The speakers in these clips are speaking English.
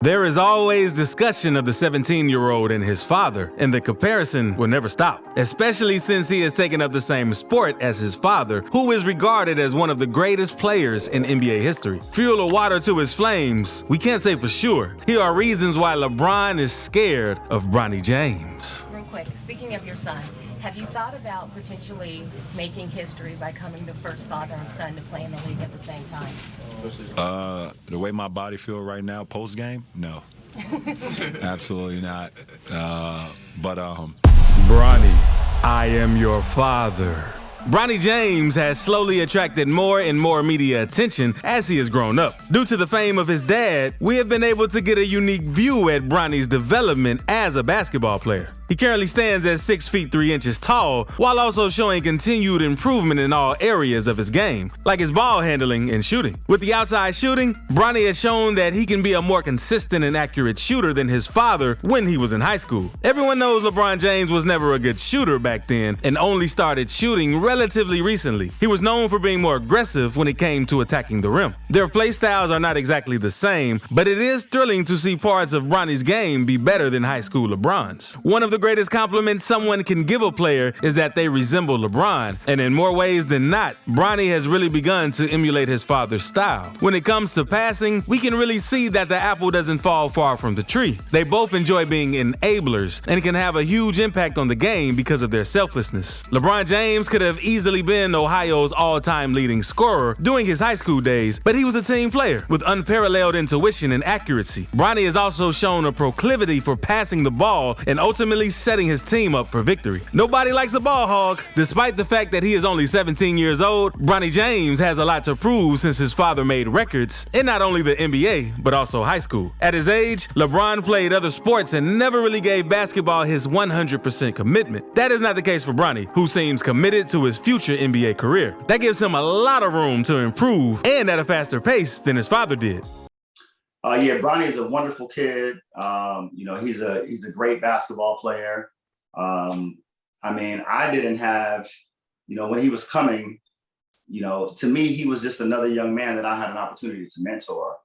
There is always discussion of the 17-year-old and his father, and the comparison will never stop, especially since he has taken up the same sport as his father, who is regarded as one of the greatest players in NBA history. Fuel or water to his flames, we can't say for sure. Here are reasons why LeBron is scared of Bronny James. Real quick, speaking of your son, have you thought about potentially making history by coming the first father and son to play in the league at the same time? The way my body feel right now, post game, no, absolutely not. Bronny, I am your father. Bronny James has slowly attracted more and more media attention as he has grown up. Due to the fame of his dad, we have been able to get a unique view at Bronny's development as a basketball player. He currently stands at 6 feet 3 inches tall, while also showing continued improvement in all areas of his game, like his ball handling and shooting. With the outside shooting, Bronny has shown that he can be a more consistent and accurate shooter than his father when he was in high school. Everyone knows LeBron James was never a good shooter back then and only started shooting relatively recently. He was known for being more aggressive when it came to attacking the rim. Their play styles are not exactly the same, but it is thrilling to see parts of Bronny's game be better than high school LeBron's. One of the greatest compliments someone can give a player is that they resemble LeBron, and in more ways than not, Bronny has really begun to emulate his father's style. When it comes to passing, we can really see that the apple doesn't fall far from the tree. They both enjoy being enablers and can have a huge impact on the game because of their selflessness. LeBron James could have easily been Ohio's all-time leading scorer during his high school days, but he was a team player with unparalleled intuition and accuracy. Bronny has also shown a proclivity for passing the ball and ultimately setting his team up for victory. Nobody likes a ball hog. Despite the fact that he is only 17 years old, Bronny James has a lot to prove since his father made records in not only the NBA, but also high school. At his age, LeBron played other sports and never really gave basketball his 100% commitment. That is not the case for Bronny, who seems committed to his future NBA career. That gives him a lot of room to improve and at a faster pace than his father did. Yeah, Bronny is a wonderful kid. He's a great basketball player. I mean, I didn't have, when he was coming, to me, he was just another young man that I had an opportunity to mentor.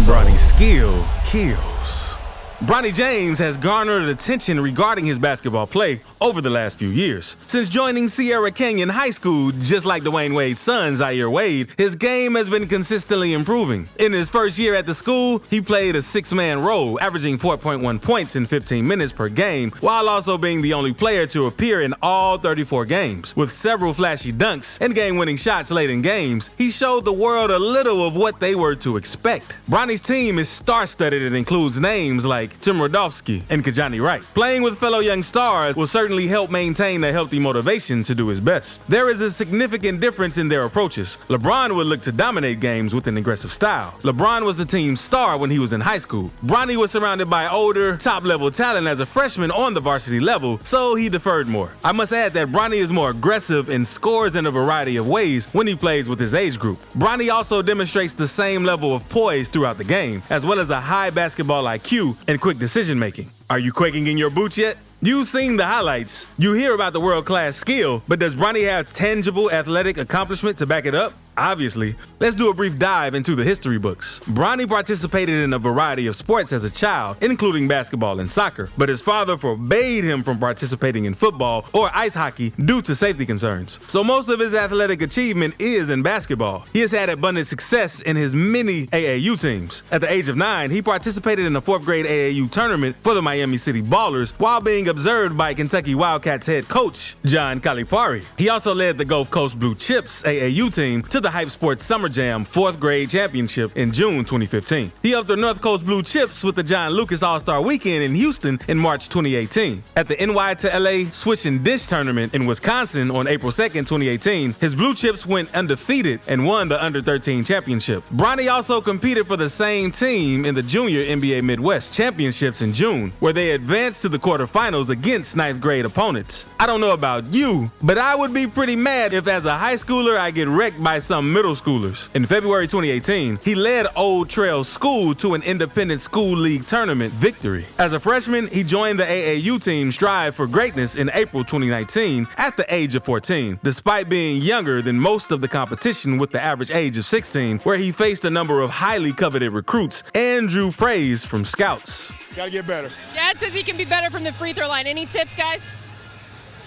Bronny's skill kills. Bronny James has garnered attention regarding his basketball play over the last few years. Since joining Sierra Canyon High School, just like Dwayne Wade's son, Zaire Wade, his game has been consistently improving. In his first year at the school, he played a six-man role, averaging 4.1 points in 15 minutes per game, while also being the only player to appear in all 34 games. With several flashy dunks and game-winning shots late in games, he showed the world a little of what they were to expect. Bronny's team is star-studded and includes names like Tim Rodolfsky and Kajani Wright. Playing with fellow young stars will certainly help maintain a healthy motivation to do his best. There is a significant difference in their approaches. LeBron would look to dominate games with an aggressive style. LeBron was the team's star when he was in high school. Bronny was surrounded by older, top-level talent as a freshman on the varsity level, so he deferred more. I must add that Bronny is more aggressive and scores in a variety of ways when he plays with his age group. Bronny also demonstrates the same level of poise throughout the game, as well as a high basketball IQ and quick decision-making. Are you quaking in your boots yet? You've seen the highlights. You hear about the world-class skill, but does Bronny have tangible athletic accomplishment to back it up? Obviously. Let's do a brief dive into the history books. Bronny participated in a variety of sports as a child, including basketball and soccer, but his father forbade him from participating in football or ice hockey due to safety concerns. So most of his athletic achievement is in basketball. He has had abundant success in his many AAU teams. At the age of 9, he participated in a 4th grade AAU tournament for the Miami City Ballers while being observed by Kentucky Wildcats head coach John Calipari. He also led the Gulf Coast Blue Chips AAU team to the Hype Sports Summer Jam 4th grade championship in June 2015. He helped the North Coast Blue Chips with the John Lucas All-Star Weekend in Houston in March 2018. At the NY to LA Switch and Dish Tournament in Wisconsin on April 2nd, 2018, his Blue Chips went undefeated and won the Under-13 championship. Bronny also competed for the same team in the Junior NBA Midwest Championships in June, where they advanced to the quarterfinals against 9th grade opponents. I don't know about you, but I would be pretty mad if as a high schooler I get wrecked by some some middle schoolers. In February 2018, he led Old Trail School to an independent school league tournament victory. As a freshman, he joined the AAU team Strive for Greatness in April 2019 at the age of 14, despite being younger than most of the competition with the average age of 16, where he faced a number of highly coveted recruits and drew praise from scouts. Gotta get better. Dad says he can be better from the free throw line. Any tips, guys?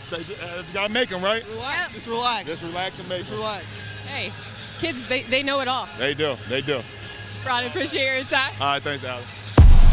Just gotta make them, right? Relax. Yep. Just relax. Just relax and make Just them. relax. Hey, kids, they know it all. They do. Bronny, appreciate your time. All right, thanks, Alex.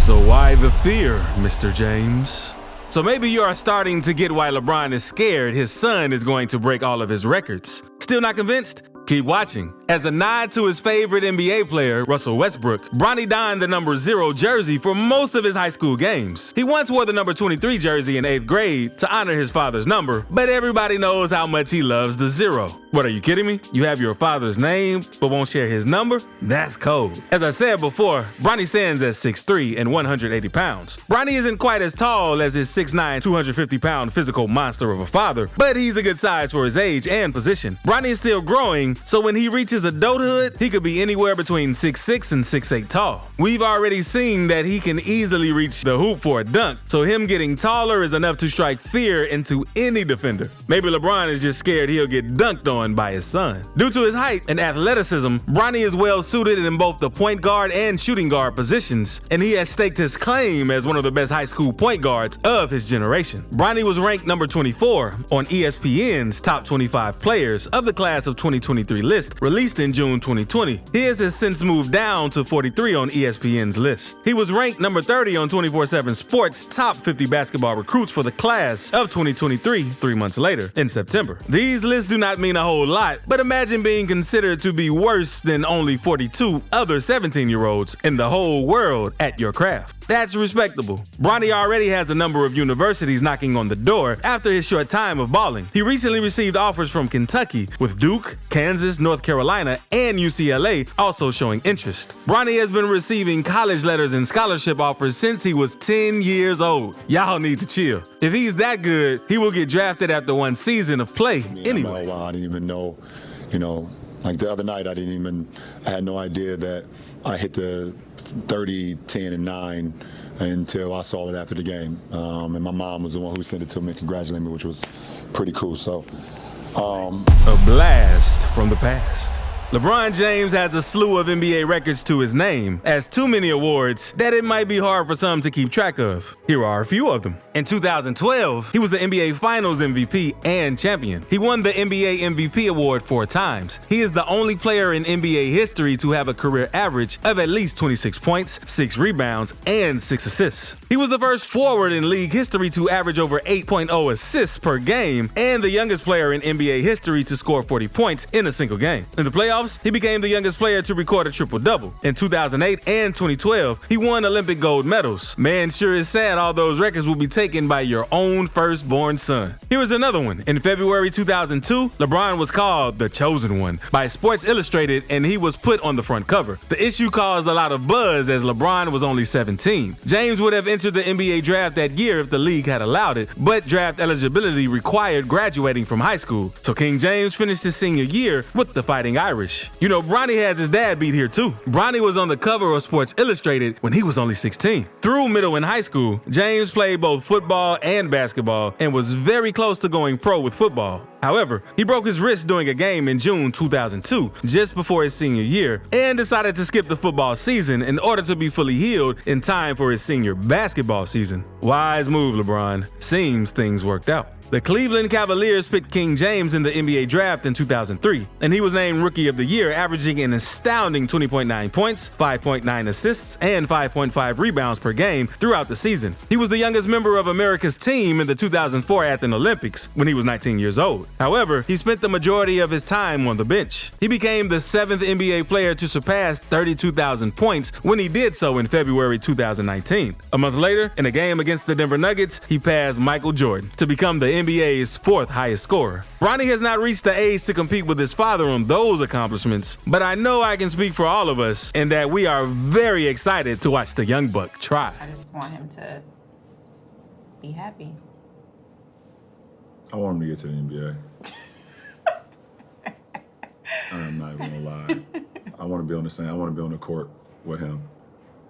So why the fear, Mr. James? So maybe you are starting to get why LeBron is scared his son is going to break all of his records. Still not convinced? Keep watching. As a nod to his favorite NBA player, Russell Westbrook, Bronny donned the number 0 jersey for most of his high school games. He once wore the number 23 jersey in 8th grade to honor his father's number, but everybody knows how much he loves the 0. What, are you kidding me? You have your father's name, but won't share his number? That's cold. As I said before, Bronny stands at 6'3" and 180 pounds. Bronny isn't quite as tall as his 6'9", 250-pound physical monster of a father, but he's a good size for his age and position. Bronny is still growing, so when he reaches adulthood, he could be anywhere between 6'6" and 6'8" tall. We've already seen that he can easily reach the hoop for a dunk, so him getting taller is enough to strike fear into any defender. Maybe LeBron is just scared he'll get dunked on by his son. Due to his height and athleticism, Bronny is well suited in both the point guard and shooting guard positions, and he has staked his claim as one of the best high school point guards of his generation. Bronny was ranked number 24 on ESPN's top 25 players of the class of 2023 list, released in June 2020. His has since moved down to 43 on ESPN's list. He was ranked number 30 on 24/7 Sports' top 50 basketball recruits for the class of 2023 3 months later, in September. These lists do not mean a whole lot, but imagine being considered to be worse than only 42 other 17-year-olds in the whole world at your craft. That's respectable. Bronny already has a number of universities knocking on the door after his short time of balling. He recently received offers from Kentucky, with Duke, Kansas, North Carolina, and UCLA also showing interest. Bronny has been receiving college letters and scholarship offers since he was 10 years old. Y'all need to chill. If he's that good, he will get drafted after one season of play anyway. I didn't even know, like the other night, I had no idea that I hit the 30, 10, and 9 until I saw it after the game. And my mom was the one who sent it to me and congratulated me, which was pretty cool. So, a blast from the past. LeBron James has a slew of NBA records to his name, as too many awards that it might be hard for some to keep track of. Here are a few of them. In 2012, he was the NBA Finals MVP and champion. He won the NBA MVP award 4 times. He is the only player in NBA history to have a career average of at least 26 points, 6 rebounds, and 6 assists. He was the first forward in league history to average over 8.0 assists per game, and the youngest player in NBA history to score 40 points in a single game. In the playoffs, he became the youngest player to record a triple-double. In 2008 and 2012, he won Olympic gold medals. Man, sure is sad all those records will be taken by your own firstborn son. Here is another one. In February 2002, LeBron was called the Chosen One by Sports Illustrated, and he was put on the front cover. The issue caused a lot of buzz as LeBron was only 17. James would have entered the NBA draft that year if the league had allowed it, but draft eligibility required graduating from high school. So King James finished his senior year with the Fighting Irish. You know, Bronny has his dad beat here too. Bronny was on the cover of Sports Illustrated when he was only 16. Through middle and high school, James played both football and basketball and was very close to going pro with football. However, he broke his wrist during a game in June 2002, just before his senior year, and decided to skip the football season in order to be fully healed in time for his senior basketball season. Wise move, LeBron. Seems things worked out. The Cleveland Cavaliers picked King James in the NBA draft in 2003, and he was named Rookie of the Year, averaging an astounding 20.9 points, 5.9 assists, and 5.5 rebounds per game throughout the season. He was the youngest member of America's team in the 2004 Athens Olympics when he was 19 years old. However, he spent the majority of his time on the bench. He became the 7th NBA player to surpass 32,000 points when he did so in February 2019. A month later, in a game against the Denver Nuggets, he passed Michael Jordan to become the NBA's 4th highest scorer. Bronny has not reached the age to compete with his father on those accomplishments, but I know I can speak for all of us in that we are very excited to watch the young buck try. I just want him to be happy. I want him to get to the NBA. I'm not even gonna lie. I want to be on the same. I want to be on the court with him.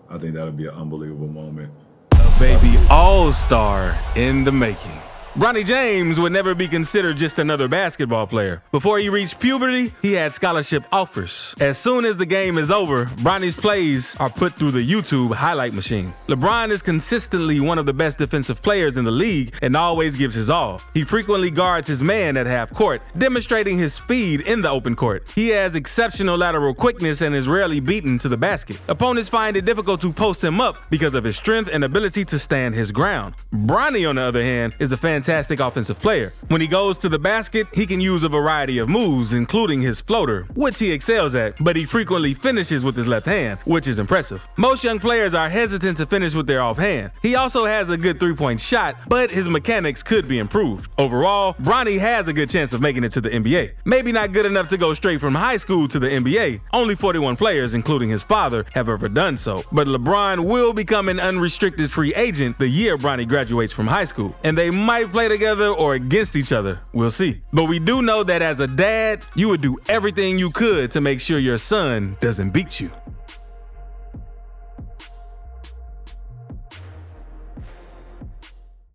I think that'll be an unbelievable moment. A baby all-star in the making. Bronny James would never be considered just another basketball player. Before he reached puberty, he had scholarship offers. As soon as the game is over, Bronny's plays are put through the YouTube highlight machine. LeBron is consistently one of the best defensive players in the league and always gives his all. He frequently guards his man at half court, demonstrating his speed in the open court. He has exceptional lateral quickness and is rarely beaten to the basket. Opponents find it difficult to post him up because of his strength and ability to stand his ground. Bronny, on the other hand, is a fantastic offensive player. When he goes to the basket, he can use a variety of moves, including his floater, which he excels at, but he frequently finishes with his left hand, which is impressive. Most young players are hesitant to finish with their offhand. He also has a good three-point shot, but his mechanics could be improved. Overall, Bronny has a good chance of making it to the NBA. Maybe not good enough to go straight from high school to the NBA. Only 41 players, including his father, have ever done so. But LeBron will become an unrestricted free agent the year Bronny graduates from high school, and they might play together or against each other. We'll see. But we do know that as a dad, you would do everything you could to make sure your son doesn't beat you.